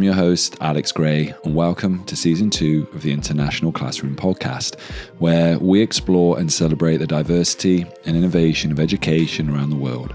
I'm your host, Alex Gray, and welcome to Season 2 of the International Classroom Podcast, where we explore and celebrate the diversity and innovation of education around the world.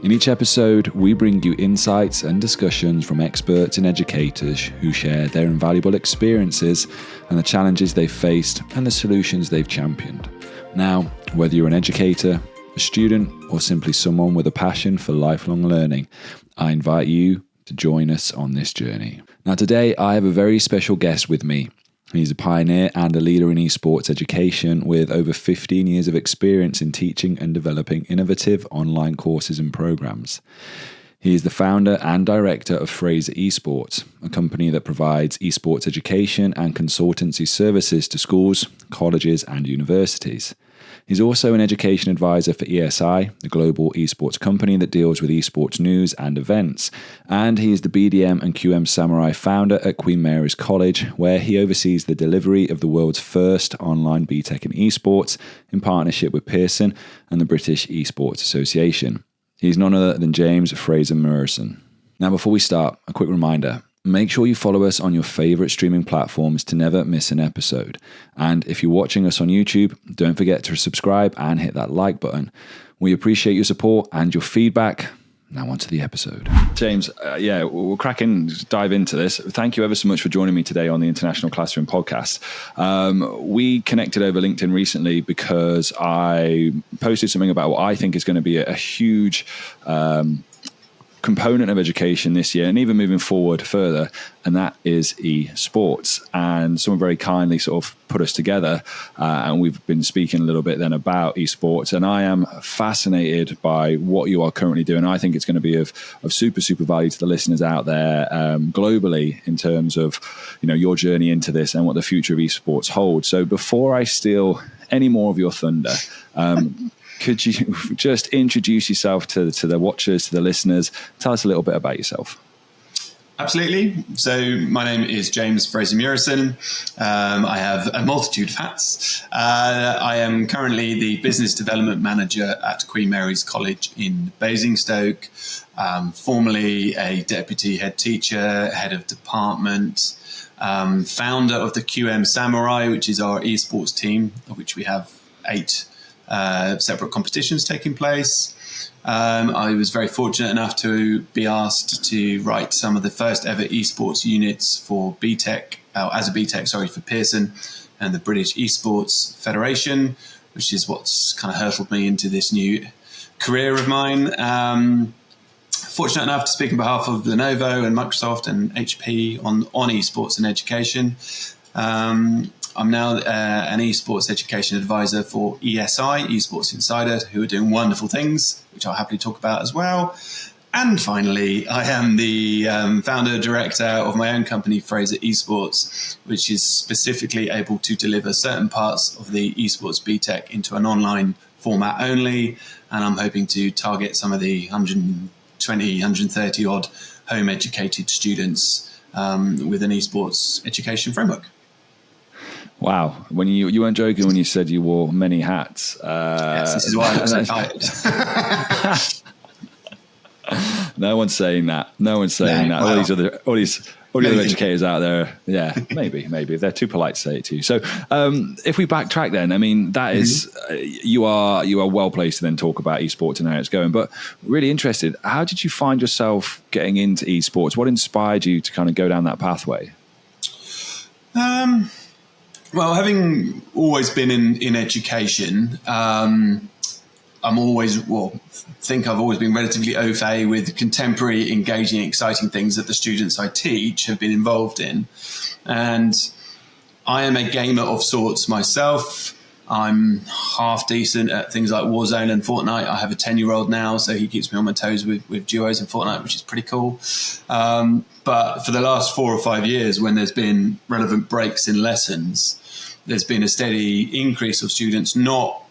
In each episode, we bring you insights and discussions from experts and educators who share their invaluable experiences and the challenges they've faced and the solutions they've championed. Now, whether you're an educator, a student, or simply someone with a passion for lifelong learning, I invite you to join us on this journey. Now, today I have a very special guest with me. He's a pioneer and a leader in esports education with over 15 years of experience in teaching and developing innovative online courses and programs. He is the founder and director of Fraser-Murison, a company that provides esports education and consultancy services to schools, colleges, and universities. He's also an education advisor for ESI, the global esports company that deals with esports news and events. And he is the BDM and QM Samurai founder at Queen Mary's College, where he oversees the delivery of the world's first online BTEC in esports in partnership with Pearson and the British Esports Association. He's none other than James Fraser-Murison. Now, before we start, a quick reminder. Make sure you follow us on your favourite streaming platforms to never miss an episode. And if you're watching us on YouTube, don't forget to subscribe and hit that like button. We appreciate your support and your feedback. Now on to the episode. James, we'll dive into this. Thank you ever so much for joining me today on the International Classroom Podcast. We connected over LinkedIn recently because I posted something about what I think is going to be a huge component of education this year and even moving forward further, and that is esports. And someone very kindly sort of put us together and we've been speaking a little bit then about esports, and I am fascinated by what you are currently doing. I think it's going to be of super value to the listeners out there globally in terms of your journey into this and what the future of esports holds. So before I steal any more of your thunder, could you just introduce yourself to the watchers, to the listeners? Tell us a little bit about yourself. Absolutely. So my name is James Fraser-Murison. I have a multitude of hats. I am currently the Business Development Manager at Queen Mary's College in Basingstoke, formerly a Deputy Head Teacher, Head of Department, founder of the QM Samurai, which is our esports team, of which we have 8 separate competitions taking place. I was very fortunate enough to be asked to write some of the first ever esports units for BTEC, for Pearson and the British Esports Federation, which is what's kind of hurtled me into this new career of mine. Fortunate enough to speak on behalf of Lenovo and Microsoft and HP on esports and education. I'm now an esports education advisor for ESI, Esports Insider, who are doing wonderful things, which I'll happily talk about as well. And finally, I am the founder director of my own company, Fraser Esports, which is specifically able to deliver certain parts of the esports BTEC into an online format only. And I'm hoping to target some of the 120, 130 odd home educated students with an esports education framework. Wow. When you weren't joking when you said you wore many hats. Yes, this is why I'm so tired. No one's saying that. Well, all these other educators out there, maybe they're too polite to say it to you. So if we backtrack then, I mean, that is, you are well placed to then talk about esports and how it's going, but really interested, how did you find yourself getting into esports? What inspired you to kind of go down that pathway? Well, having always been in education, I've always been relatively au fait with contemporary, engaging, exciting things that the students I teach have been involved in. And I am a gamer of sorts myself. I'm half decent at things like Warzone and Fortnite. I have a 10-year-old now, so he keeps me on my toes with duos and Fortnite, which is pretty cool. But for the last 4 or 5 years, when there's been relevant breaks in lessons, there's been a steady increase of students not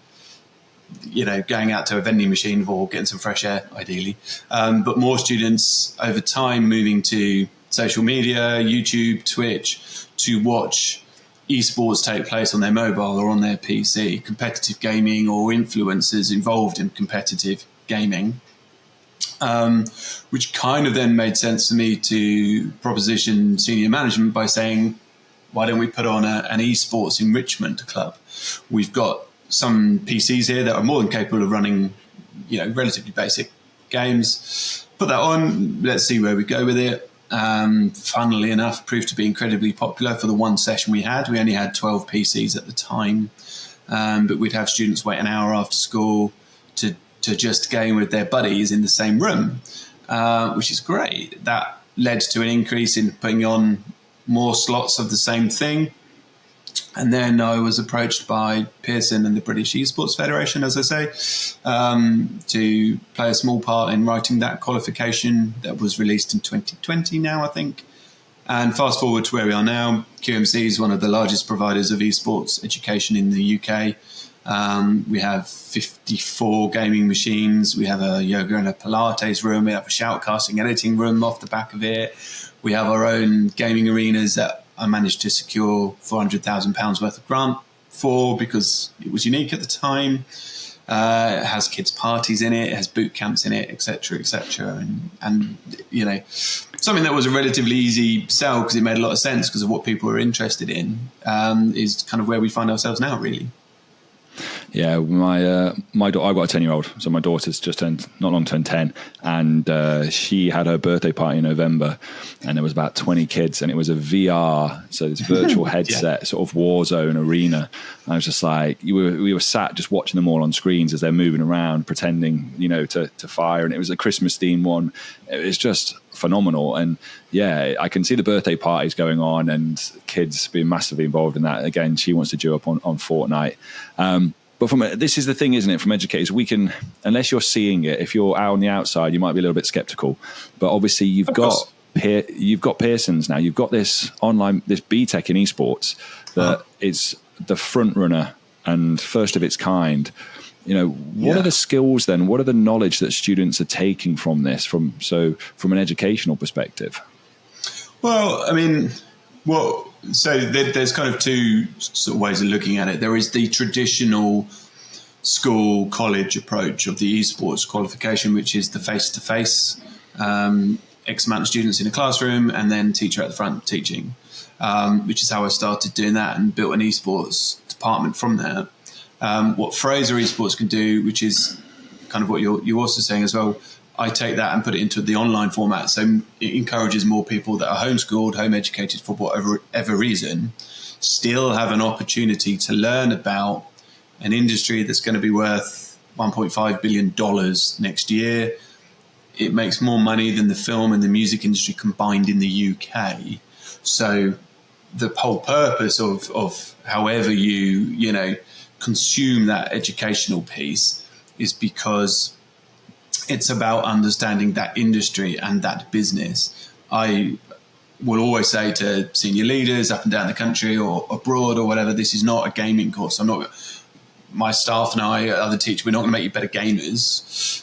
going out to a vending machine or getting some fresh air, ideally, but more students over time moving to social media, YouTube, Twitch, to watch esports take place on their mobile or on their PC, competitive gaming or influencers involved in competitive gaming. which kind of then made sense to me to proposition senior management by saying, why don't we put on an esports enrichment club? We've got some PCs here that are more than capable of running, relatively basic games. Put that on, let's see where we go with it. Funnily enough, proved to be incredibly popular for the one session we had. We only had 12 PCs at the time, but we'd have students wait an hour after school to just game with their buddies in the same room, which is great. That led to an increase in putting on more slots of the same thing. And then I was approached by Pearson and the British Esports Federation, as I say, to play a small part in writing that qualification that was released in 2020 now, I think. And fast forward to where we are now, QMC is one of the largest providers of esports education in the UK. We have 54 gaming machines. We have a yoga and a Pilates room. We have a shoutcasting editing room off the back of it. We have our own gaming arenas that I managed to secure £400,000 worth of grant for because it was unique at the time. It has kids' parties in it. It has boot camps in it, etc., etc. And something that was a relatively easy sell because it made a lot of sense because of what people were interested in is kind of where we find ourselves now, really. Yeah, my daughter, I've got a 10-year-old, so my daughter's not long turned 10, and she had her birthday party in November, and there was about 20 kids, and it was a VR, so this virtual headset, sort of Warzone arena. And I was just like, we were sat just watching them all on screens as they're moving around, pretending, to fire, and it was a Christmas themed one. It was just phenomenal, and yeah, I can see the birthday parties going on and kids being massively involved in that. Again, she wants to do up on Fortnite. But this is the thing, isn't it? From educators, we can, unless you're seeing it, if you're out on the outside, you might be a little bit skeptical. But obviously, you've got Pearson's now. You've got this online, this BTEC in esports that is the front runner and first of its kind. What are the skills then? What are the knowledge that students are taking from this? From an educational perspective. Well, I mean, so there's kind of two sort of ways of looking at it. There is the traditional school, college approach of the esports qualification, which is the face-to-face, X amount of students in a classroom and then teacher at the front teaching, which is how I started doing that and built an esports department from there. What Fraser Esports can do, which is kind of what you're also saying as well, I take that and put it into the online format. So it encourages more people that are homeschooled, home educated for whatever reason, still have an opportunity to learn about an industry that's going to be worth $1.5 billion next year. It makes more money than the film and the music industry combined in the UK. So the whole purpose of however you consume that educational piece is because it's about understanding that industry and that business. I will always say to senior leaders up and down the country or abroad or whatever, this is not a gaming course. My staff and I, other teachers, we're not going to make you better gamers.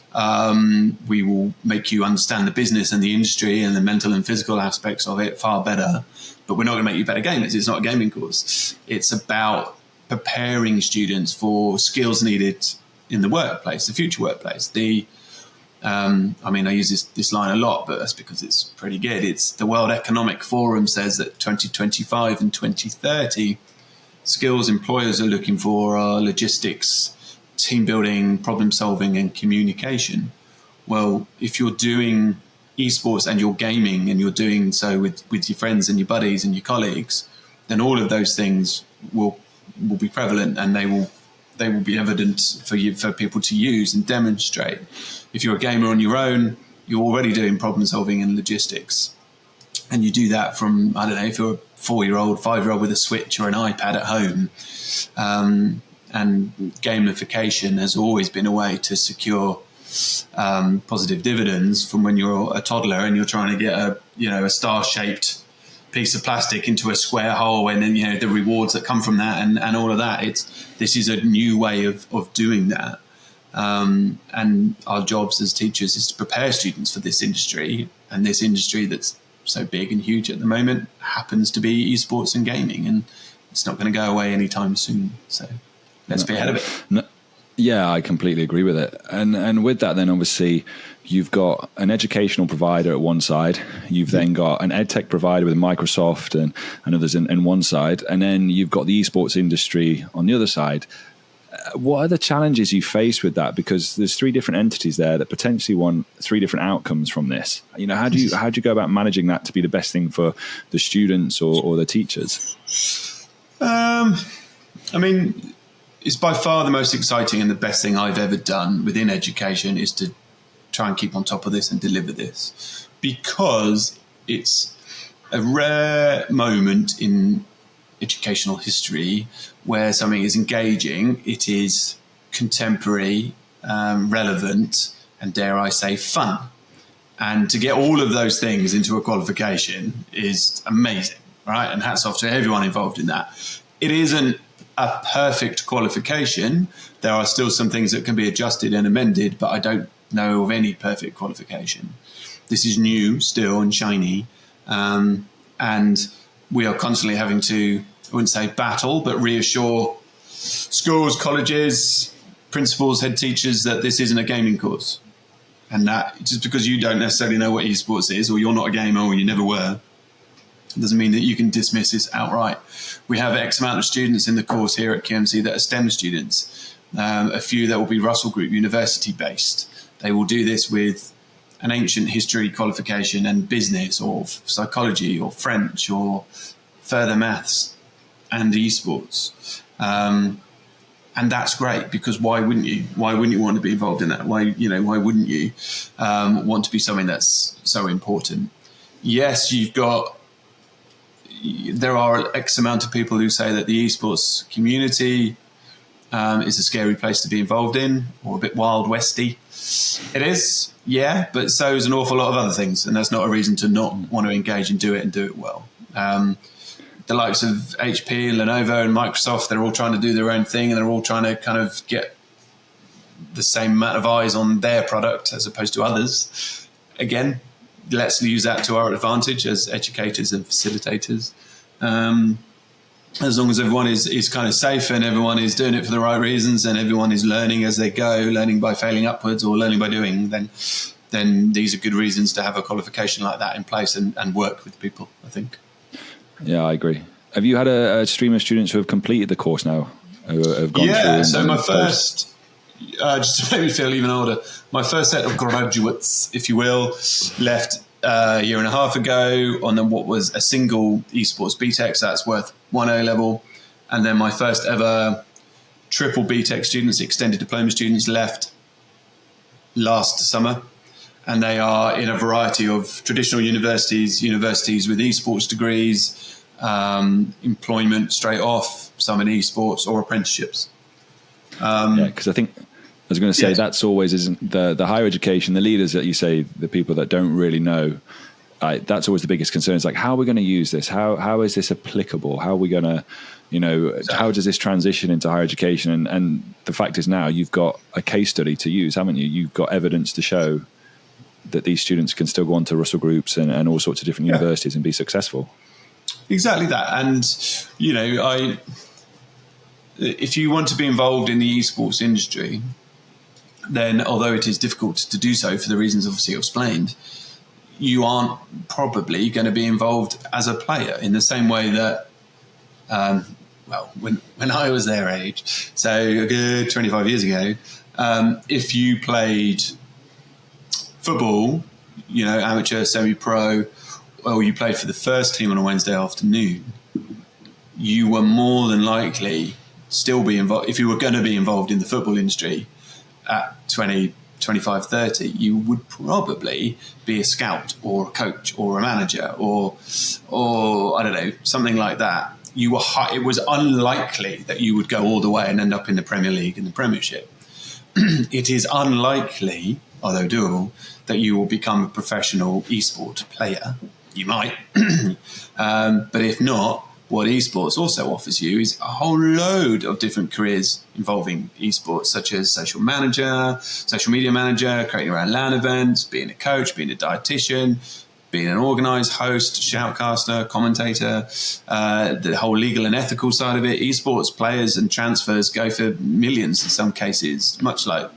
We will make you understand the business and the industry and the mental and physical aspects of it far better. But we're not going to make you better gamers. It's not a gaming course. It's about preparing students for skills needed in the workplace, the future workplace. I use this line a lot, but that's because it's pretty good. It's the World Economic Forum says that 2025 and 2030 skills employers are looking for are logistics, team building, problem solving, and communication. Well, if you're doing esports and you're gaming and you're doing so with your friends and your buddies and your colleagues, then all of those things will be prevalent and they will be evident for people to use and demonstrate. If you're a gamer on your own, you're already doing problem solving and logistics. And you do that from, I don't know, if you're a 4-year-old, 5-year-old with a Switch or an iPad at home. And gamification has always been a way to secure positive dividends from when you're a toddler and you're trying to get a star-shaped piece of plastic into a square hole, and then the rewards that come from that and all of that. This is a new way of doing that, and our jobs as teachers is to prepare students for this industry, and this industry that's so big and huge at the moment happens to be esports and gaming, and it's not going to go away anytime soon. So let's be ahead of it. Yeah, I completely agree with it. And with that, then obviously you've got an educational provider at one side. You've then got an edtech provider with Microsoft and others in one side. And then you've got the esports industry on the other side. What are the challenges you face with that? Because there's three different entities there that potentially want three different outcomes from this. How do you go about managing that to be the best thing for the students or the teachers? I mean, it's by far the most exciting and the best thing I've ever done within education is to try and keep on top of this and deliver this, because it's a rare moment in educational history where something is engaging, it is contemporary, relevant, and dare I say fun. And to get all of those things into a qualification is amazing, right? And hats off to everyone involved in that. It isn't a perfect qualification. There are still some things that can be adjusted and amended, but I don't know of any perfect qualification. This is new still and shiny. And we are constantly having to, I wouldn't say battle, but reassure schools, colleges, principals, head teachers that this isn't a gaming course. And that just because you don't necessarily know what esports is, or you're not a gamer, or you never were, doesn't mean that you can dismiss this outright. We have X amount of students in the course here at QMC that are STEM students, a few that will be Russell Group University based. They will do this with an ancient history qualification and business or psychology or French or further maths and esports. And that's great, because why wouldn't you? Why wouldn't you want to be involved in that? Why wouldn't you want to be something that's so important? Yes, there are X amount of people who say that the esports community is a scary place to be involved in, or a bit Wild Westy. It is, yeah, but so is an awful lot of other things, and that's not a reason to not want to engage and do it well. The likes of HP, Lenovo and Microsoft, they're all trying to do their own thing, and they're all trying to kind of get the same amount of eyes on their product as opposed to others. Again, let's use that to our advantage as educators and facilitators. As long as everyone is kind of safe and everyone is doing it for the right reasons and everyone is learning as they go, learning by failing upwards or learning by doing, then these are good reasons to have a qualification like that in place and work with people, I think. Yeah, I agree. Have you had a stream of students who have completed the course now? Who have gone through? Yeah, so my first, just to make me feel even older, my first set of graduates, if you will, left a year and a half ago on what was a single esports BTEC, so that's worth 1 A level. And then my first ever triple BTEC students, extended diploma students, left last summer. And they are in a variety of traditional universities with esports degrees, employment straight off, some in esports or apprenticeships. Because I think I was going to say that's always isn't the higher education, the leaders that you say, the people that don't really know. That's always the biggest concern. It's like, how are we going to use this? How is this applicable? How are we going to, how does this transition into higher education? And the fact is now you've got a case study to use, haven't you? You've got evidence to show that these students can still go on to Russell Groups and all sorts of different universities and be successful. Exactly that. And, if you want to be involved in the esports industry, then although it is difficult to do so for the reasons obviously explained, you aren't probably going to be involved as a player in the same way that, when I was their age, so a good 25 years ago, if you played football, amateur, semi-pro, or you played for the first team on a Wednesday afternoon, you were more than likely still be involved. If you were going to be involved in the football industry at 20, 25, 30, you would probably be a scout or a coach or a manager or I don't know, something like that. It was unlikely that you would go all the way and end up in the Premier League and the Premiership. It is unlikely, although doable, that you will become a professional esport player. You might. But if not, what esports also offers you is a whole load of different careers involving esports, such as social manager, social media manager, creating your own LAN events, being a coach, being a dietitian, being an organised host, shoutcaster, commentator, the whole legal and ethical side of it. Esports players and transfers go for millions in some cases, much like,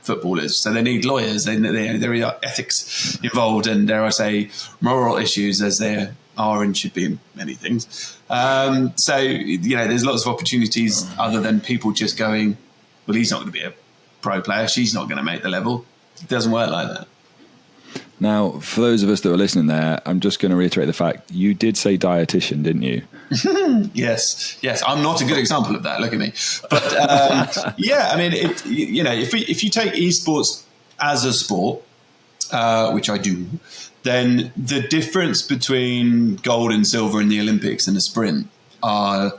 footballers. So they need lawyers. There are ethics involved, and dare I say, moral issues, as there are and should be in many things. So, there's lots of opportunities other than people just going, well, he's not going to be a pro player. She's not going to make the level. It doesn't work like that. Now, for those of us that are listening there, I'm just going to reiterate the fact you did say dietitian, didn't you? Yes. I'm not a good example of that. Look at me. But if you take esports as a sport, which I do, then the difference between gold and silver in the Olympics and the sprint are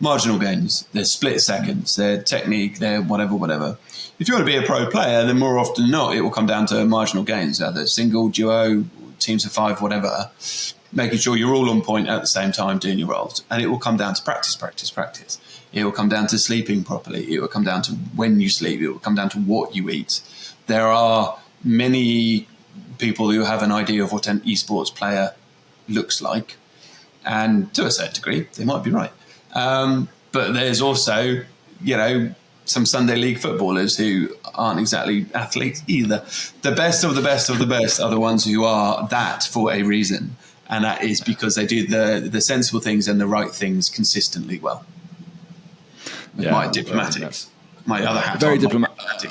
marginal gains. They're split seconds. They're technique. They're whatever. If you want to be a pro player, then more often than not, it will come down to marginal gains, either single, duo, teams of 5, whatever, making sure you're all on point at the same time doing your roles. And it will come down to practice. It will come down to sleeping properly. It will come down to when you sleep. It will come down to what you eat. There are many people who have an idea of what an esports player looks like. And to a certain degree, they might be right. But there's also, some Sunday league footballers who aren't exactly athletes either. The best of the best of the best are the ones who are that for a reason. And that is because they do the sensible things and the right things consistently well. Yeah, my other hat very on, diplomatic.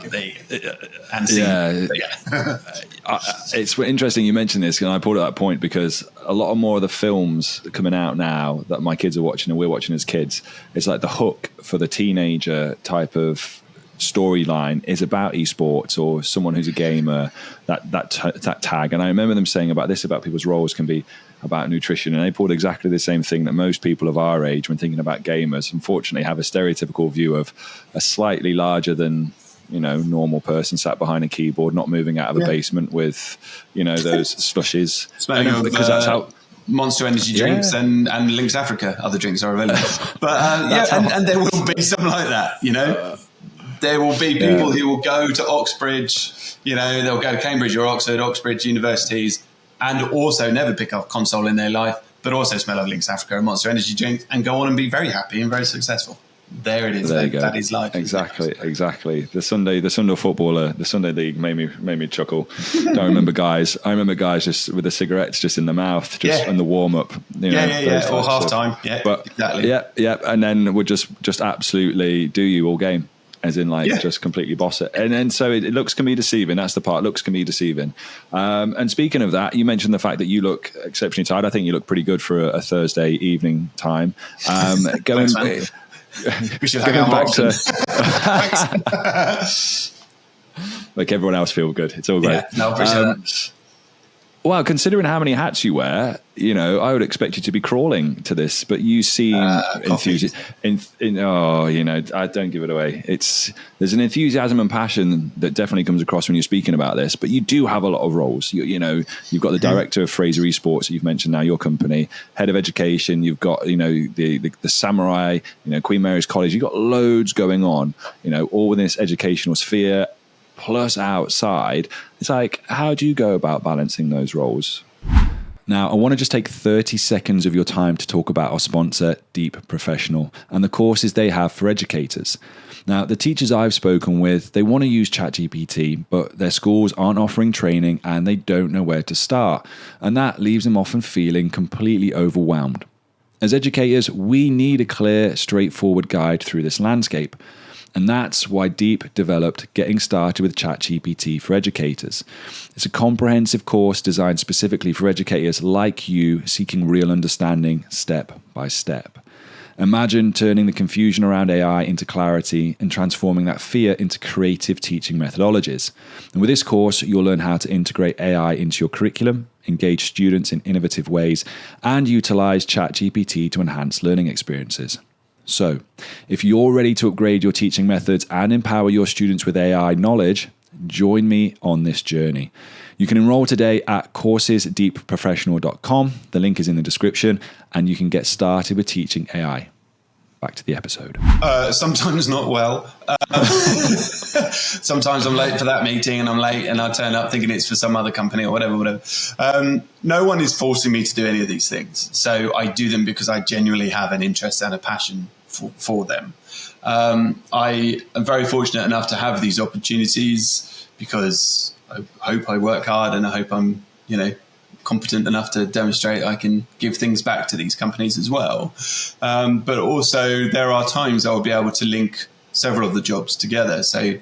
It's interesting you mentioned this, and I pulled at that point because a lot more of the films coming out now that my kids are watching and we're watching as kids, it's like the hook for the teenager type of storyline is about esports or someone who's a gamer, that tag. And I remember them saying about people's roles can be about nutrition, and they pulled exactly the same thing that most people of our age, when thinking about gamers, unfortunately have a stereotypical view of a slightly larger than normal person sat behind a keyboard, not moving out of a basement with those slushies. Because that's how Monster Energy drinks and Lynx Africa other drinks are available. But and there will be something like that. There will be people who will go to Oxbridge. They'll go to Cambridge or Oxbridge universities, and also never pick up a console in their life, but also smell of Lynx Africa and Monster Energy drinks and go on and be very happy and very successful. There it is. There you go. That is life. Exactly. The Sunday footballer, the Sunday league made me chuckle. I remember guys just with the cigarettes just in the mouth, just in the warm up. Or half time. Yeah, but exactly. Yeah, and then would just absolutely do you all game. As in, just completely boss it. And so looks can be deceiving. That's the part. Looks can be deceiving. And speaking of that, you mentioned the fact that you look exceptionally tired. I think you look pretty good for a Thursday evening time. Thanks, man. We should hang out back to make everyone else feel good. It's all great. Yeah, no, appreciate that. Well, considering how many hats you wear, I would expect you to be crawling to this, but you seem enthusiastic. I don't give it away. There's an enthusiasm and passion that definitely comes across when you're speaking about this, but you do have a lot of roles. You've got the director of Fraser Esports that you've mentioned now, your company, head of education. You've got, the Samurai, Queen Mary's College. You've got loads going on, all within this educational sphere. Plus outside, it's like, how do you go about balancing those roles? Now, I want to just take 30 seconds of your time to talk about our sponsor, Deep Professional, and the courses they have for educators. Now, the teachers I've spoken with, they want to use ChatGPT, but their schools aren't offering training and they don't know where to start. And that leaves them often feeling completely overwhelmed. As educators, we need a clear, straightforward guide through this landscape. And that's why Deep developed Getting Started with ChatGPT for Educators. It's a comprehensive course designed specifically for educators like you seeking real understanding step by step. Imagine turning the confusion around AI into clarity and transforming that fear into creative teaching methodologies. And with this course, you'll learn how to integrate AI into your curriculum, engage students in innovative ways, and utilize ChatGPT to enhance learning experiences. So, if you're ready to upgrade your teaching methods and empower your students with AI knowledge, join me on this journey. You can enroll today at coursesdeepprofessional.com. The link is in the description, and you can get started with teaching AI. back to the episode. Sometimes not well. Sometimes I'm late for that meeting and I'm late and I turn up thinking it's for some other company or whatever. No one is forcing me to do any of these things. So I do them because I genuinely have an interest and a passion for them. I am very fortunate enough to have these opportunities because I hope I work hard and I hope I'm, competent enough to demonstrate I can give things back to these companies as well. But also there are times I'll be able to link several of the jobs together. So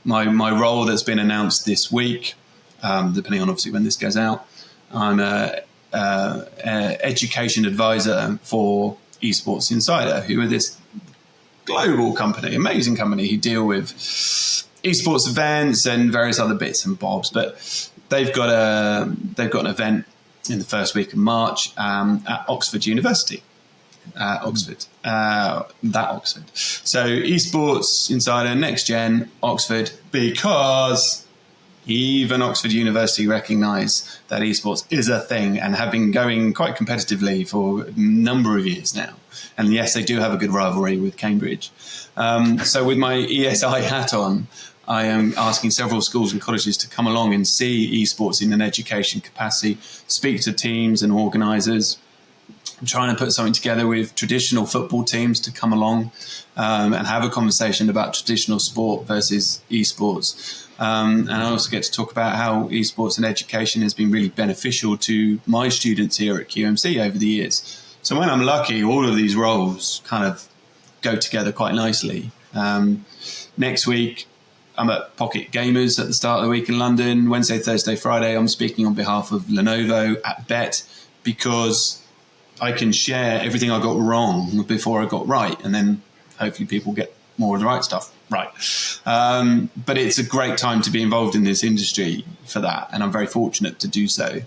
my role that's been announced this week, depending on obviously when this goes out, I'm a education advisor for Esports Insider, who are this global company, amazing company who deal with esports events and various other bits and bobs. But they've got an event in the first week of March at Oxford University. Oxford. So Esports Insider, Next Gen, Oxford, because even Oxford University recognise that esports is a thing and have been going quite competitively for a number of years now. And yes, they do have a good rivalry with Cambridge. So with my ESI hat on, I am asking several schools and colleges to come along and see esports in an education capacity, speak to teams and organisers. I'm trying to put something together with traditional football teams to come along and have a conversation about traditional sport versus esports. And I also get to talk about how esports and education has been really beneficial to my students here at QMC over the years. So when I'm lucky, all of these roles kind of go together quite nicely. Next week, I'm at Pocket Gamers at the start of the week in London. Wednesday, Thursday, Friday, I'm speaking on behalf of Lenovo at BET because I can share everything I got wrong before I got right. And then hopefully people get more of the right stuff right. But it's a great time to be involved in this industry for that. And I'm very fortunate to do so.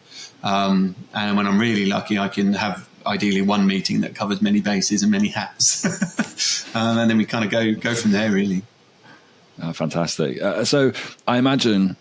And when I'm really lucky, I can have ideally one meeting that covers many bases and many hats. And then we kind of go from there, really. Oh, fantastic. So I imagine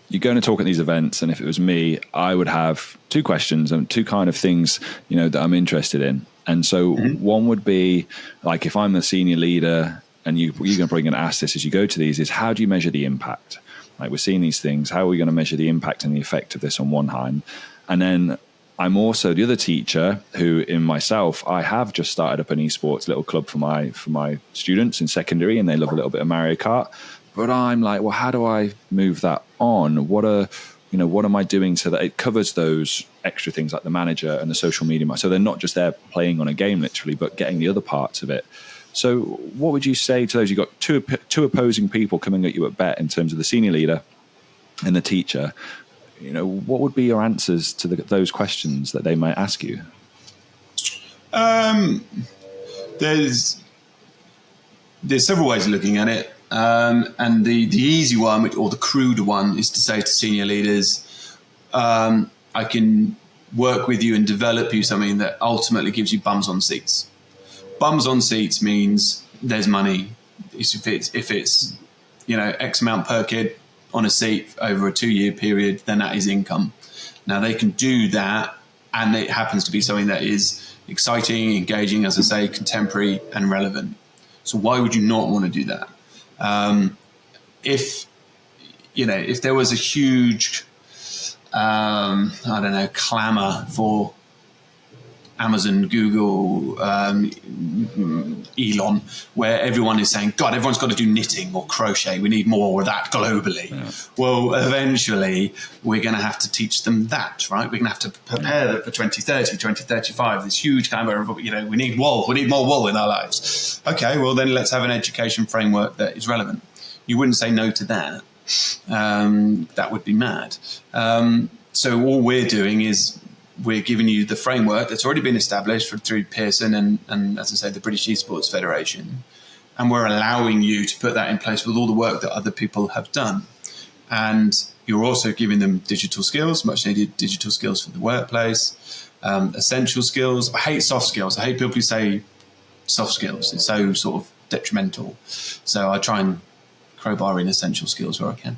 you're going to talk at these events, and if it was me, I would have two questions and two kind of things, that I'm interested in. And so one would be like, if I'm the senior leader and you're probably going to ask this as you go to these, is how do you measure the impact? Like, we're seeing these things, how are we going to measure the impact and the effect of this on one hand? And then I'm also the other teacher who, in myself, I have just started up an esports little club for my students in secondary, and they love a little bit of Mario Kart. But I'm like, well, how do I move that on? What am I doing so that it covers those extra things like the manager and the social media? So they're not just there playing on a game, literally, but getting the other parts of it. So what would you say to those? You've got two opposing people coming at you at BET in terms of the senior leader and the teacher. What would be your answers to those questions that they might ask you? There's several ways of looking at it. And the easy one, or the crude one, is to say to senior leaders, I can work with you and develop you something that ultimately gives you bums on seats. Bums on seats means there's money. If it's X amount per kid on a seat over a 2-year period, then that is income. Now they can do that, and it happens to be something that is exciting, engaging, as I say, contemporary and relevant. So why would you not want to do that? If there was a huge, clamor for Amazon, Google, Elon, where everyone is saying, God, everyone's got to do knitting or crochet. We need more of that globally. Yeah. Well, eventually we're going to have to teach them that, right? We're going to have to prepare them for 2030, 2035, this huge kind of, we need wool. We need more wool in our lives. Okay, well then let's have an education framework that is relevant. You wouldn't say no to that. That would be mad. So all we're doing is we're giving you the framework that's already been established through Pearson and, as I say, the British Esports Federation. And we're allowing you to put that in place with all the work that other people have done. And you're also giving them digital skills, much needed digital skills for the workplace, essential skills. I hate soft skills. I hate people who say soft skills. It's so sort of detrimental. So I try and crowbar in essential skills where I can.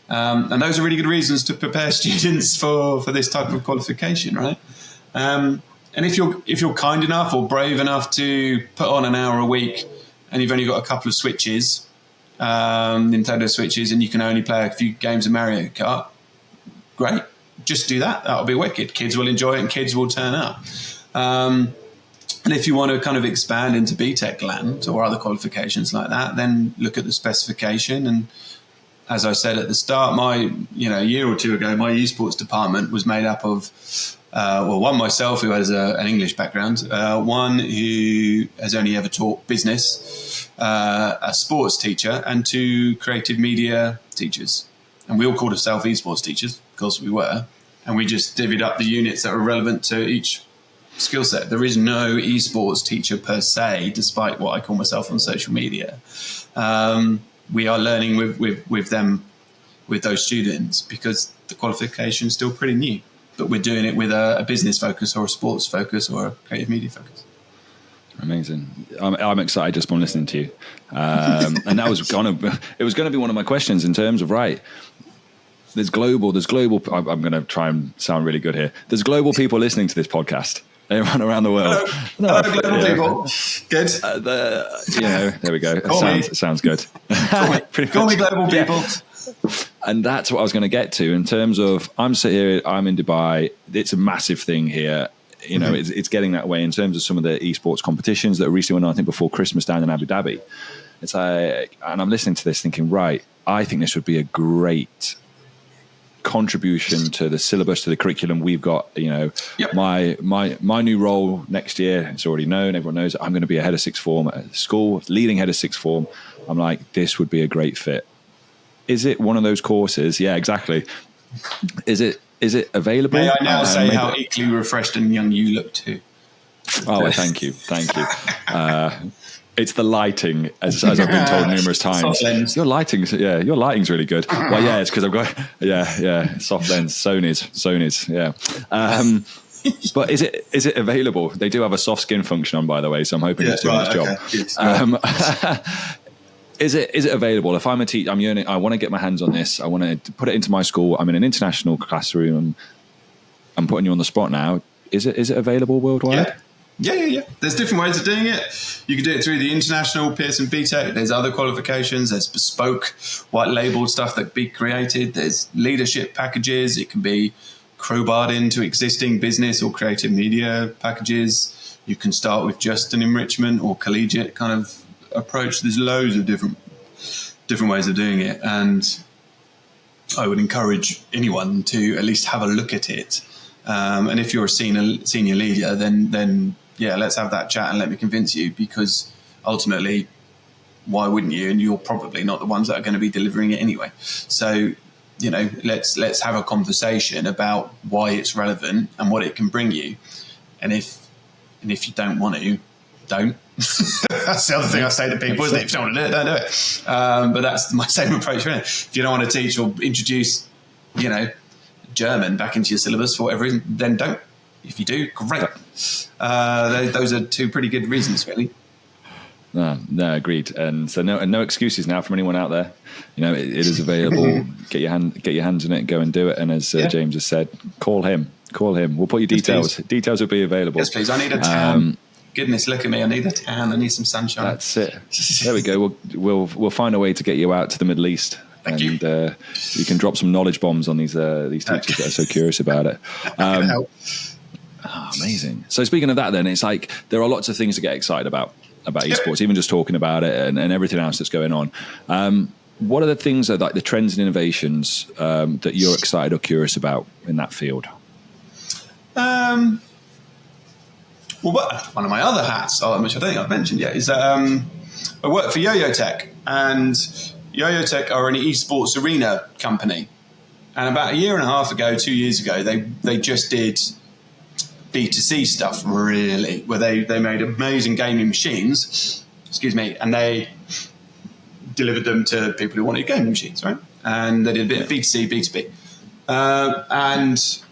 And those are really good reasons to prepare students for this type of qualification, right? And if you're kind enough or brave enough to put on an hour a week, and you've only got a couple of Switches, Nintendo Switches, and you can only play a few games of Mario Kart, great. Just do that. That'll be wicked. Kids will enjoy it, and kids will turn up. And if you want to kind of expand into BTEC land or other qualifications like that, then look at the specification. And as I said at the start, a year or two ago, my esports department was made up of, one myself, who has an English background, one who has only ever taught business, a sports teacher, and 2 creative media teachers. And we all called ourselves esports teachers, because we were, and we just divvied up the units that were relevant to each skill set. There is no esports teacher per se, despite what I call myself on social media. We are learning with them, with those students, because the qualification is still pretty new, but we're doing it with a business focus or a sports focus or a creative media focus. Amazing. I'm excited just from listening to you. And that was it was going to be one of my questions in terms of, right, there's global, I'm going to try and sound really good here. There's global people listening to this podcast. They run around the world. Hello, global people. Good. There we go. It sounds good. Call me global people. And that's what I was going to get to in terms of, I'm sitting here, I'm in Dubai. It's a massive thing here. It's getting that way in terms of some of the esports competitions that recently went on, I think before Christmas, down in Abu Dhabi. It's like, and I'm listening to this thinking, right, I think this would be a great contribution to the syllabus, to the curriculum we've got. Yep. My new role next year, it's already known, everyone knows I'm going to be a head of sixth form at a school, leading head of sixth form. I'm like, this would be a great fit. Is it one of those courses? Yeah, exactly. Is it available? May I now say how equally refreshed and young you look too? Oh, thank you. It's the lighting, as I've been told numerous times. Your lighting's really good. Well, yeah, it's because I've got soft lens, Sony's, yeah. But is it available? They do have a soft skin function on, by the way, so I'm hoping it's doing its job. Okay. Is it available? If I'm a teacher, I want to get my hands on this. I want to put it into my school. I'm in an international classroom. I'm putting you on the spot now. Is it available worldwide? Yeah. There's different ways of doing it. You can do it through the international Pearson BTEC. There's other qualifications. There's bespoke, white labeled stuff that can be created. There's leadership packages. It can be crowbarred into existing business or creative media packages. You can start with just an enrichment or collegiate kind of approach. There's loads of different ways of doing it, and I would encourage anyone to at least have a look at it. And if you're a senior leader, then let's have that chat and let me convince you, because ultimately, why wouldn't you? And you're probably not the ones that are going to be delivering it anyway. So, let's have a conversation about why it's relevant and what it can bring you. And if you don't want to, don't. That's the other thing I say to people, isn't it? If you don't want to do it, don't do it. But that's my same approach, isn't it? If you don't want to teach or introduce, German back into your syllabus for whatever reason, then don't. If you do, great. Those are 2 pretty good reasons, really. No, agreed. And so no excuses now from anyone out there. It is available. Get your hands in it, go and do it. And as James has said, call him. We'll put your details. Yes, details will be available. Yes, please. I need a tan. Goodness, look at me. I need a tan. I need some sunshine. That's it. There we go. We'll find a way to get you out to the Middle East. Thank you. You can drop some knowledge bombs on these teachers that are so curious about it. Amazing. So speaking of that, then it's like there are lots of things to get excited about esports, even just talking about it and everything else that's going on. What are the things that, like, the trends and innovations that you're excited or curious about in that field? Well, one of my other hats, which I don't think I've mentioned yet, is I work for Yo-Yo Tech, and Yo-Yo Tech are an esports arena company. And about 1.5 years ago, 2 years ago, they just did B2C stuff, really, where they made amazing gaming machines, and they delivered them to people who wanted gaming machines, right? And they did a bit of B2C, B2B. And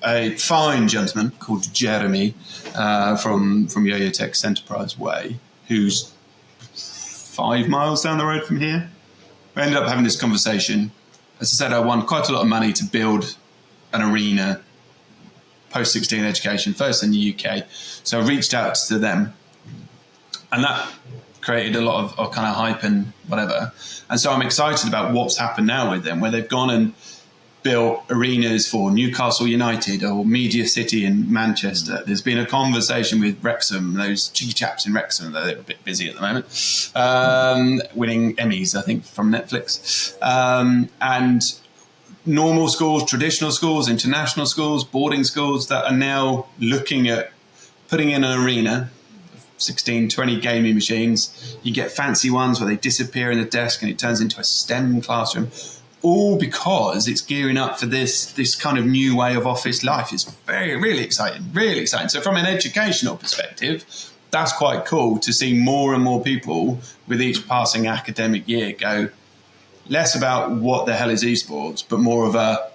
a fine gentleman called Jeremy from Yo-Yo Tech's Enterprise Way, who's 5 miles down the road from here. We ended up having this conversation. As I said, I won quite a lot of money to build an arena post-16 education, first in the UK. So I reached out to them, and that created a lot of kind of hype and whatever. And so I'm excited about what's happened now with them, where they've gone and built arenas for Newcastle United or Media City in Manchester. There's been a conversation with Wrexham, those cheeky chaps in Wrexham, they're a bit busy at the moment, winning Emmys, I think, from Netflix. And normal schools, traditional schools, international schools, boarding schools that are now looking at putting in an arena, 16, 20 gaming machines. You get fancy ones where they disappear in the desk and it turns into a STEM classroom, all because it's gearing up for this kind of new way of office life. It's really exciting. So from an educational perspective, that's quite cool to see more and more people with each passing academic year go less about what the hell is esports, but more of a,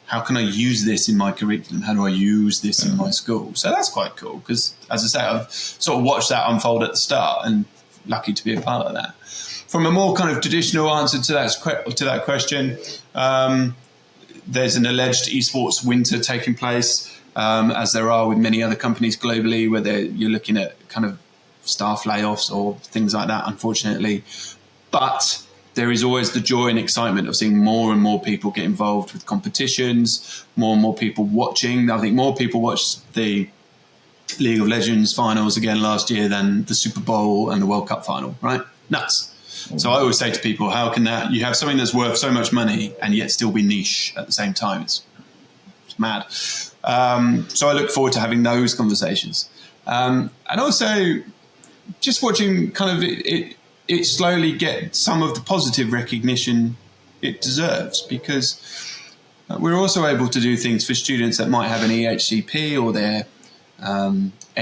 how can I use this in my curriculum? How do I use this in my school? So that's quite cool because, as I say, I've sort of watched that unfold at the start and lucky to be a part of that. From a more kind of traditional answer to that question, there's an alleged esports winter taking place, as there are with many other companies globally, where you're looking at kind of staff layoffs or things like that, unfortunately. But there is always the joy and excitement of seeing more and more people get involved with competitions, more and more people watching. I think more people watched the League of Legends finals again last year than the Super Bowl and the World Cup final, right? Nuts. So I always say to people, how can that, you have something that's worth so much money and yet still be niche at the same time? It's mad. So I look forward to having those conversations. And also just watching kind of it slowly get some of the positive recognition it deserves, because we're also able to do things for students that might have an EHCP or their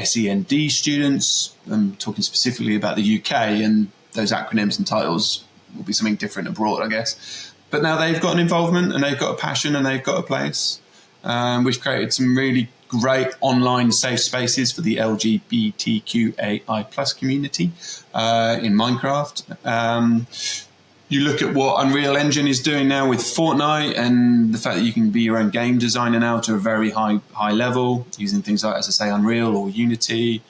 SEND students. I'm talking specifically about the UK, and those acronyms and titles will be something different abroad, I guess. But now they've got an involvement and they've got a passion and they've got a place. We've created some really great online safe spaces for the LGBTQAI plus community in Minecraft. You look at what Unreal Engine is doing now with Fortnite and the fact that you can be your own game designer now to a very high level using things like, as I say, Unreal or Unity.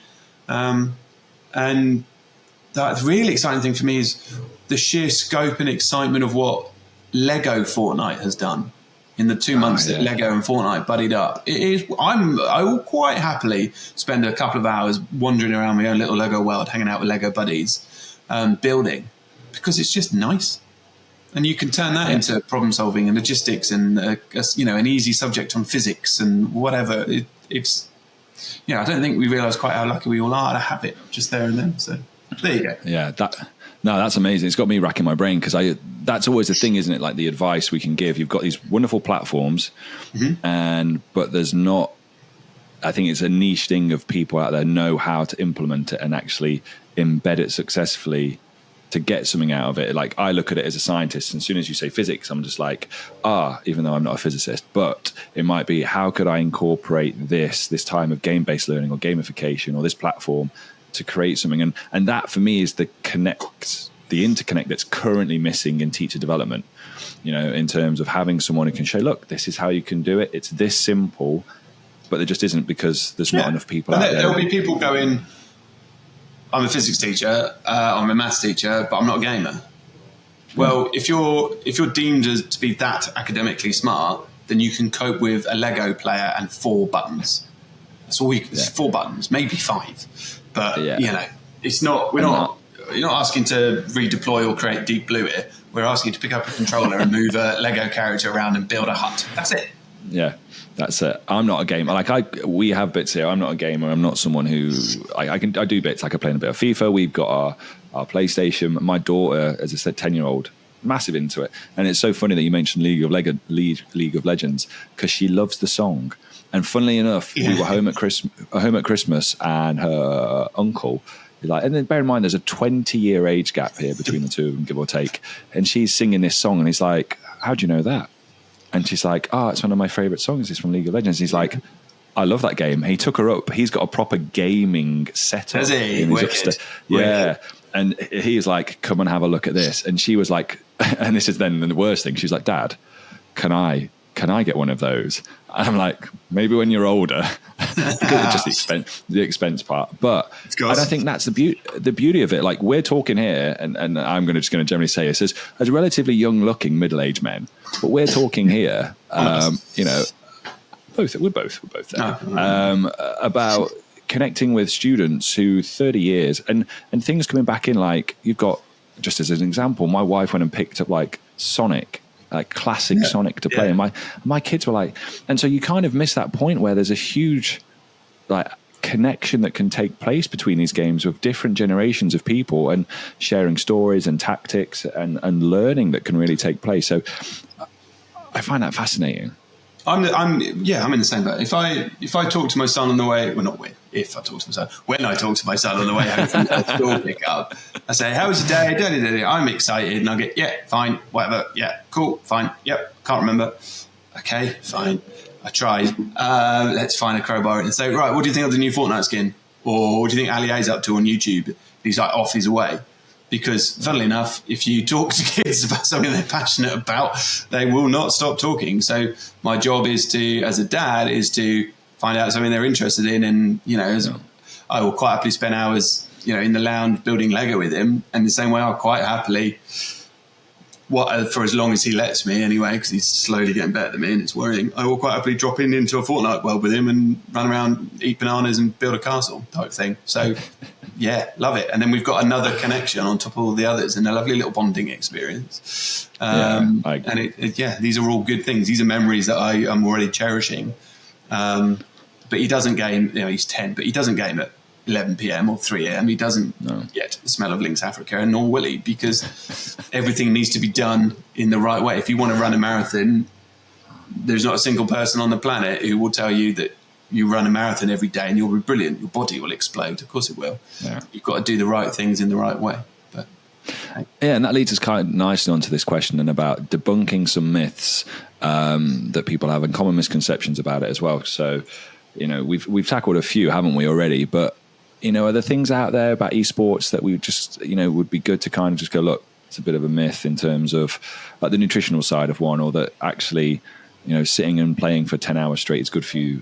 And the really exciting thing for me is the sheer scope and excitement of what Lego Fortnite has done in the 2 months that Lego and Fortnite buddied up. I will quite happily spend a couple of hours wandering around my own little Lego world, hanging out with Lego buddies, building, because it's just nice. And you can turn that into problem solving and logistics and an easy subject on physics and whatever. It's I don't think we realise quite how lucky we all are to have it just there and then. So there you go. Yeah, that's amazing. It's got me racking my brain, because that's always the thing, isn't it? Like the advice we can give. You've got these wonderful platforms, but there's not. I think it's a niche thing of people out there know how to implement it and actually embed it successfully to get something out of it. Like I look at it as a scientist, and as soon as you say physics, I'm just like, even though I'm not a physicist, but it might be, how could I incorporate this time of game-based learning or gamification or this platform to create something? And that for me is the interconnect that's currently missing in teacher development, in terms of having someone who can show, look, this is how you can do it. It's this simple, but there just isn't, because there's not enough people out there. There'll be people going, I'm a physics teacher, I'm a maths teacher, but I'm not a gamer. Well, if you're deemed to be that academically smart, then you can cope with a Lego player and 4 buttons. That's all it's 4 buttons, maybe 5. But it's not. You're not asking to redeploy or create Deep Blue here. We're asking you to pick up a controller and move a Lego character around and build a hut. That's it. Yeah, that's it. I'm not a gamer. We have bits here. I'm not a gamer. I'm not someone who I do bits. I can play a bit of FIFA. We've got our PlayStation. My daughter, as I said, 10-year-old, massive into it. And it's so funny that you mentioned League of Legends, because she loves the song. And funnily enough, we were home at Christmas, and her uncle. And then bear in mind, there's a 20-year age gap here between the two of them, give or take. And she's singing this song, and he's like, "How do you know that?" And she's like, "It's one of my favourite songs. It's from League of Legends." He's like, "I love that game." He took her up. He's got a proper gaming setup. Does he? Yeah. And he's like, "Come and have a look at this." And she was like, and this is then the worst thing. She's like, "Dad, can I can I get one of those? And I'm like, maybe when you're older, because it's just the expense part. But and I think that's the beauty of it. Like, we're talking here, and I'm just going to generally say this as relatively young looking middle-aged men, but we're talking here, you know, we're both there, about connecting with students who 30 years and things coming back in. Like, you've got, just as an example, my wife went and picked up like Sonic, like classic Sonic to play, and my kids were like, and so you kind of miss that point where there's a huge like connection that can take place between these games with different generations of people, and sharing stories and tactics and learning that can really take place. So I find that fascinating. I'm in the same boat. If I talk to my son on the way, well, not with, if I talk to my son, when I talk to my son on the way home from the school pickup, I say, "How was your day?" I'm excited, and I get, "Yeah, fine, whatever, yeah, cool, fine, yep, can't remember, okay, fine, I tried. Let's find a crowbar and say, right, what do you think of the new Fortnite skin, or what do you think Ali A's up to on YouTube?" He's like off his way. Because, funnily enough, if you talk to kids about something they're passionate about, they will not stop talking. So my job is to, as a dad, is to find out something they're interested in. And, you know, I will quite happily spend hours, you know, in the lounge building Lego with him. And the same way I'll quite happily, for as long as he lets me anyway, because he's slowly getting better than me and it's worrying, I will quite happily drop into a Fortnite world with him and run around, eat bananas and build a castle type thing. So... yeah, love it. And then we've got another connection on top of all the others and a lovely little bonding experience. These are all good things. These are memories that I am already cherishing. But he doesn't game, you know, he's 10, but he doesn't game at 11 p.m. or 3 a.m. He doesn't get the smell of Lynx Africa, and nor will he, because everything needs to be done in the right way. If you want to run a marathon, there's not a single person on the planet who will tell you that you run a marathon every day and you'll be brilliant. Your body will explode. Of course it will. Yeah. You've got to do the right things in the right way. But yeah, and that leads us kind of nicely onto this question and about debunking some myths that people have and common misconceptions about it as well. So, you know, we've tackled a few, haven't we, already? But, you know, are there things out there about esports that we just, you know, would be good to kind of just go, look, it's a bit of a myth in terms of like the nutritional side of one, or that actually, you know, sitting and playing for 10 hours straight is good for you.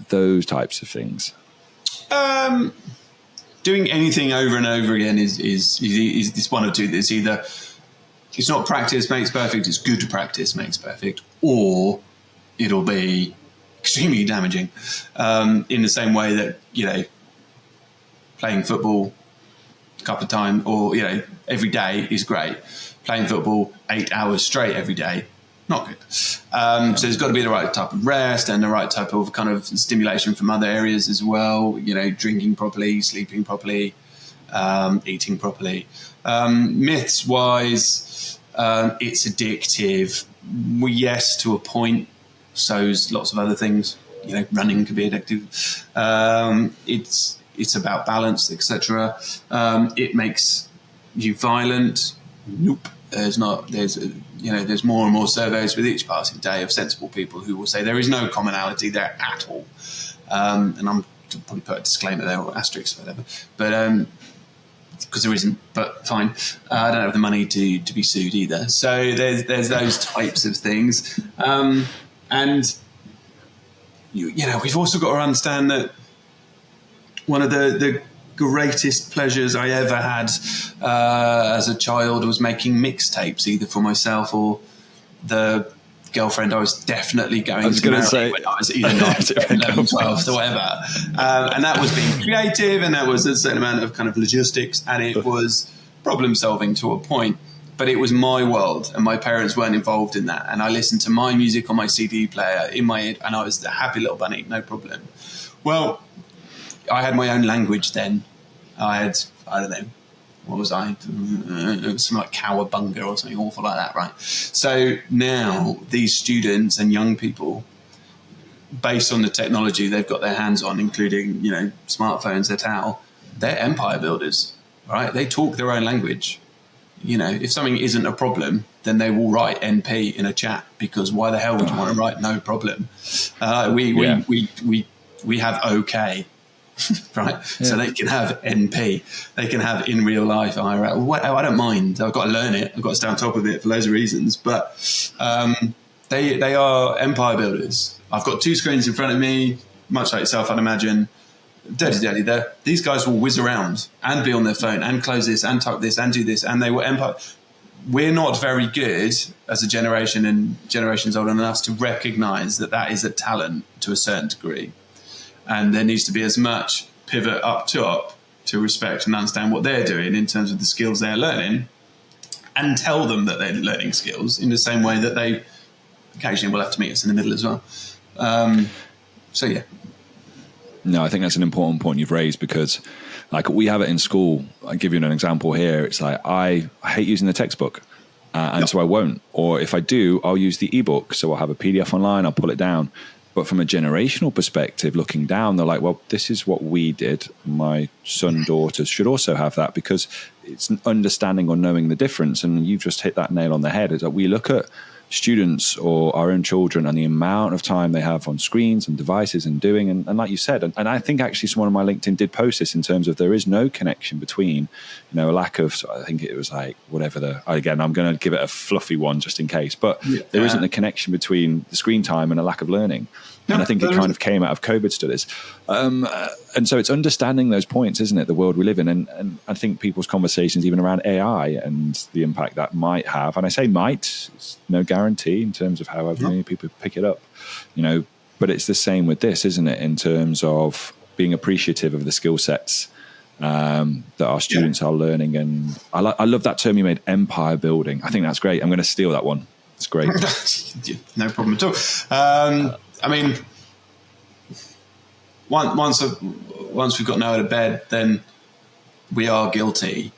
Those types of things. Doing anything over and over again is one of two. It's either it's not practice makes perfect, it's good practice makes perfect, or it'll be extremely damaging. In the same way that, you know, playing football a couple of times, or, you know, every day is great. Playing football 8 hours straight every day, not good. So there's got to be the right type of rest and the right type of kind of stimulation from other areas as well. You know, drinking properly, sleeping properly, eating properly. Myths wise, it's addictive. Yes, to a point. So's lots of other things. You know, running can be addictive. It's about balance, etc. It makes you violent. Nope. There's more and more surveys with each passing day of sensible people who will say there is no commonality there at all. And I'm probably put a disclaimer there, or asterisk or whatever, but because there isn't, but fine. I don't have the money to be sued either. So there's those types of things. And you know, we've also got to understand that one of the greatest pleasures I ever had as a child was making mixtapes, either for myself or the girlfriend I was definitely going to marry when I was either 9, 11, 12, or whatever. And that was being creative, and that was a certain amount of kind of logistics, and it was problem solving to a point. But it was my world, and my parents weren't involved in that. And I listened to my music on my CD player in my head, and I was a happy little bunny, no problem. Well, I had my own language then. I don't know, what was I? It was something like cowabunga or something awful like that, right? So now these students and young people, based on the technology they've got their hands on, including, you know, smartphones et al., they're empire builders, right? They talk their own language. You know, if something isn't a problem, then they will write NP in a chat, because why the hell would you want to write no problem? We have OK. Right, yeah. So they can have NP, they can have in real life IRL. I don't mind. I've got to learn it. I've got to stay on top of it for loads of reasons. But They are empire builders. I've got 2 screens in front of me, much like yourself, I'd imagine. Dirty there. These guys will whiz around and be on their phone and close this and type this and do this, and they will empire. We're not very good as a generation and generations older than us to recognise that is a talent to a certain degree, and there needs to be as much pivot up top to respect and understand what they're doing in terms of the skills they're learning, and tell them that they're learning skills in the same way that they occasionally will have to meet us in the middle as well. So yeah. No, I think that's an important point you've raised, because like we have it in school. I'll give you an example here. It's like I hate using the textbook, and so I won't. Or if I do, I'll use the ebook. So I'll have a PDF online, I'll pull it down. But from a generational perspective, looking down, they're like, well, this is what we did. My son, daughters should also have that, because it's understanding or knowing the difference. And you've just hit that nail on the head. Is that we look at students or our own children and the amount of time they have on screens and devices and doing, and like you said, and I think actually someone on my LinkedIn did post this in terms of there is no connection between, a lack of, I think it was like whatever again, I'm going to give it a fluffy one just in case, but there isn't a connection between the screen time and a lack of learning. And I think it kind of came out of COVID studies. And so it's understanding those points, isn't it? The world we live in. And I think people's conversations, even around AI and the impact that might have, and I say might, it's no guarantee in terms of however many people pick it up, but it's the same with this, isn't it? In terms of being appreciative of the skill sets that our students are learning. And I love that term you made, empire building. I think that's great. I'm going to steal that one. It's great. No problem at all. I mean, once we've gotten out of bed, then we are guilty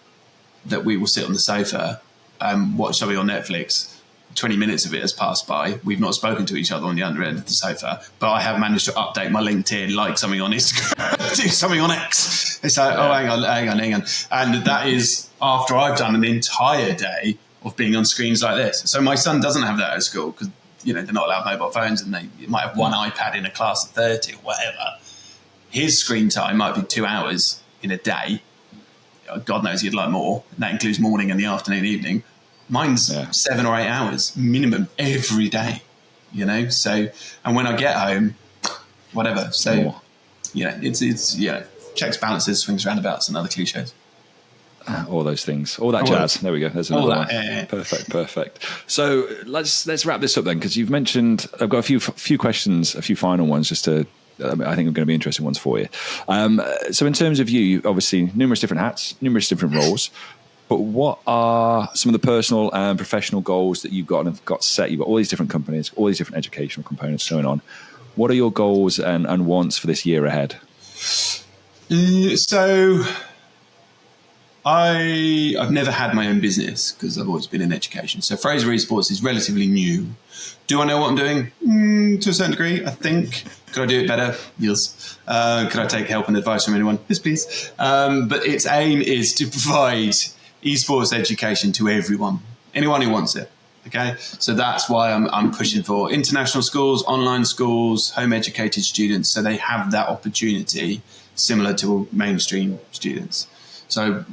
that we will sit on the sofa and watch something on Netflix. 20 minutes of it has passed by. We've not spoken to each other on the under end of the sofa, but I have managed to update my LinkedIn, like something on Instagram, do something on X. It's like, oh, hang on. And that is after I've done an entire day of being on screens like this. So my son doesn't have that at school because, they're not allowed mobile phones, and they might have one iPad in a class of 30 or whatever. His screen time might be 2 hours in a day. God knows he'd like more. That includes morning and the afternoon, evening. Mine's 7 or 8 hours minimum every day, So, and when I get home, whatever. So, it's checks, balances, swings, roundabouts, and other cliches. All those things, all that jazz. There we go. There's another one. Yeah. Perfect. So let's wrap this up then, because you've mentioned, I've got a few questions, a few final ones, just to, I think are going to be interesting ones for you. So in terms of you, obviously numerous different hats, numerous different roles, but what are some of the personal and professional goals that you've got and have got set? You've got all these different companies, all these different educational components going on. What are your goals and wants for this year ahead? So I've never had my own business because I've always been in education. So Fraser-Murison is relatively new. Do I know what I'm doing? To a certain degree, I think. Could I do it better? Yes. Could I take help and advice from anyone? Yes, please. But its aim is to provide esports education to everyone who wants it. Okay, so that's why I'm pushing for international schools, online schools, home educated students, so they have that opportunity similar to mainstream students. So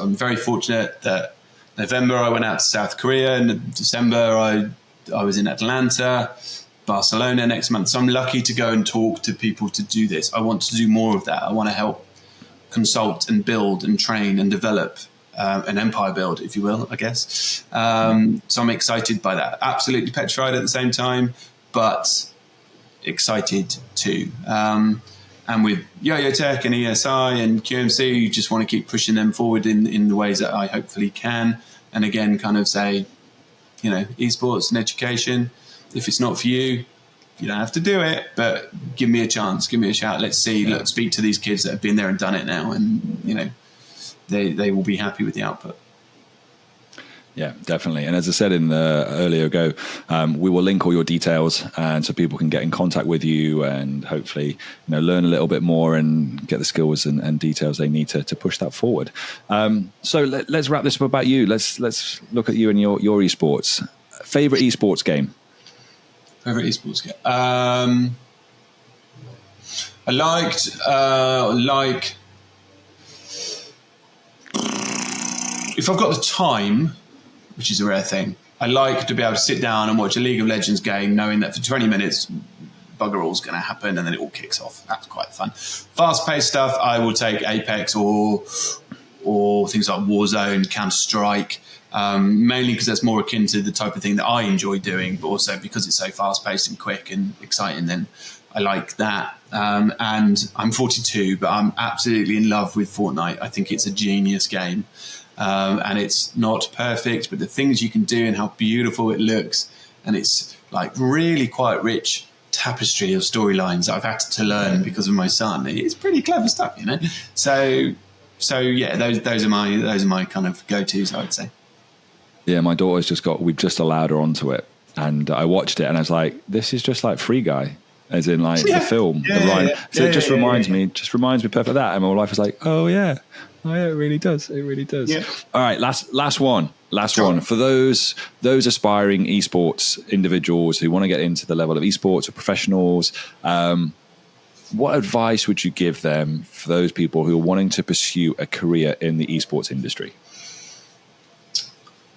I'm very fortunate that November I went out to South Korea, and December I was in Atlanta, Barcelona next month. So I'm lucky to go and talk to people to do this. I want to do more of that. I want to help consult and build and train and develop an empire build, if you will, I guess. So I'm excited by that. Absolutely petrified at the same time, but excited too. And with Yo-Yo Tech and ESI and QMC, you just want to keep pushing them forward in the ways that I hopefully can. And again, kind of say, esports and education, if it's not for you, you don't have to do it, but give me a chance, give me a shout. Let's see, let's speak to these kids that have been there and done it now. And, they will be happy with the output. Yeah, definitely. And as I said in the earlier ago, we will link all your details, and so people can get in contact with you and hopefully, learn a little bit more and get the skills and details they need to push that forward. So let's wrap this up about you. Let's look at you and your esports. Favorite esports game? Favorite esports game? I liked if I've got the time, which is a rare thing, I like to be able to sit down and watch a League of Legends game knowing that for 20 minutes, bugger all's going to happen and then it all kicks off. That's quite fun. Fast-paced stuff, I will take Apex or things like Warzone, Counter-Strike, mainly because that's more akin to the type of thing that I enjoy doing, but also because it's so fast-paced and quick and exciting, then I like that. And I'm 42, but I'm absolutely in love with Fortnite. I think it's a genius game. And it's not perfect, but the things you can do and how beautiful it looks, and it's like really quite rich tapestry of storylines that I've had to learn because of my son. It's pretty clever stuff, you know. So yeah, those are my kind of go-tos, I would say. Yeah, my daughter's we've just allowed her onto it, and I watched it, and I was like, this is just like Free Guy, as in like the film. It just reminds me perfect of that. And my wife was like, oh yeah, it really does. It really does. Yeah. All right, last one for those aspiring esports individuals who want to get into the level of esports or professionals. What advice would you give them for those people who are wanting to pursue a career in the esports industry?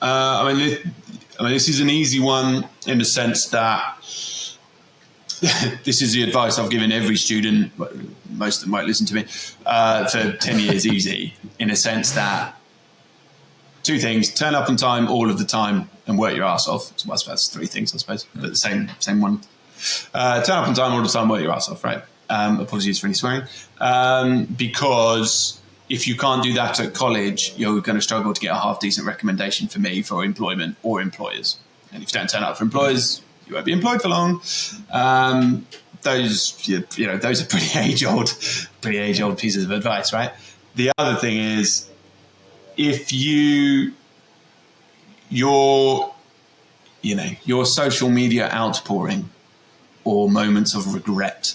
I mean, this is an easy one in the sense that this is the advice I've given every student. Most of them might listen to me for 10 years easy, in a sense that two things: turn up on time all of the time and work your ass off. So that's three things, I suppose, but the same one. Turn up on time all the time, work your ass off, right? Apologies for any swearing. Because if you can't do that at college, you're going to struggle to get a half-decent recommendation for me for employment or employers. And if you don't turn up for employers, you won't be employed for long. Those are pretty age-old pieces of advice, right? The other thing is, if your social media outpouring or moments of regret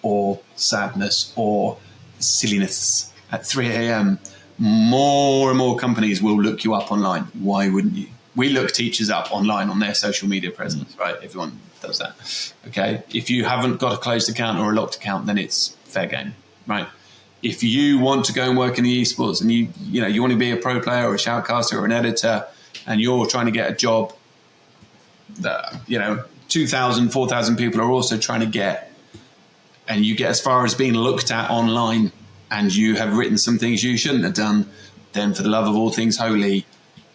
or sadness or silliness at 3 a.m., more and more companies will look you up online. Why wouldn't you? We look teachers up online on their social media presence, right? Everyone does that. Okay. If you haven't got a closed account or a locked account, then it's fair game, right? If you want to go and work in the esports and you want to be a pro player or a shoutcaster or an editor, and you're trying to get a job that 2,000, 4,000 people are also trying to get, and you get as far as being looked at online, and you have written some things you shouldn't have done, then for the love of all things holy,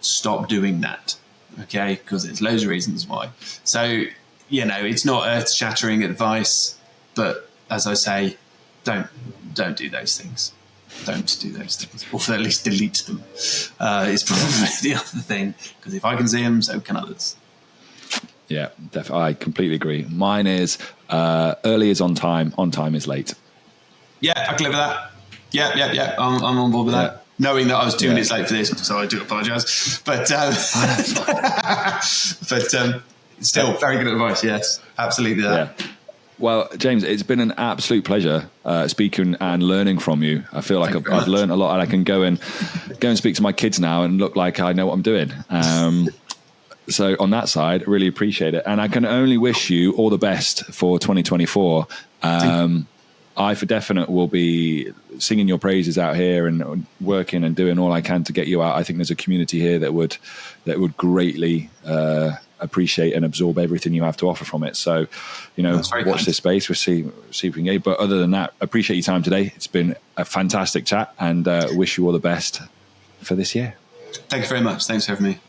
stop doing that. Okay, because there's loads of reasons why. So it's not earth-shattering advice, but as I say, don't do those things. Don't do those things, or at least delete them. It's probably the other thing, because if I can see them, so can others. Yeah, definitely. I completely agree. Mine is early is on time is late. Yeah, I can live with that. Yeah. I'm on board with that. Knowing that I was 2 minutes late for this, so I do apologise. But still, very good advice. Yes, absolutely that. Yeah. Well, James, it's been an absolute pleasure speaking and learning from you. I feel like I've learned a lot, and I can go and speak to my kids now and look like I know what I'm doing. So on that side, really appreciate it. And I can only wish you all the best for 2024. I, for definite, will be singing your praises out here and working and doing all I can to get you out. I think there's a community here that would greatly appreciate and absorb everything you have to offer from it. So, watch this space. We'll see if we can get. But other than that, appreciate your time today. It's been a fantastic chat, and wish you all the best for this year. Thank you very much. Thanks for having me.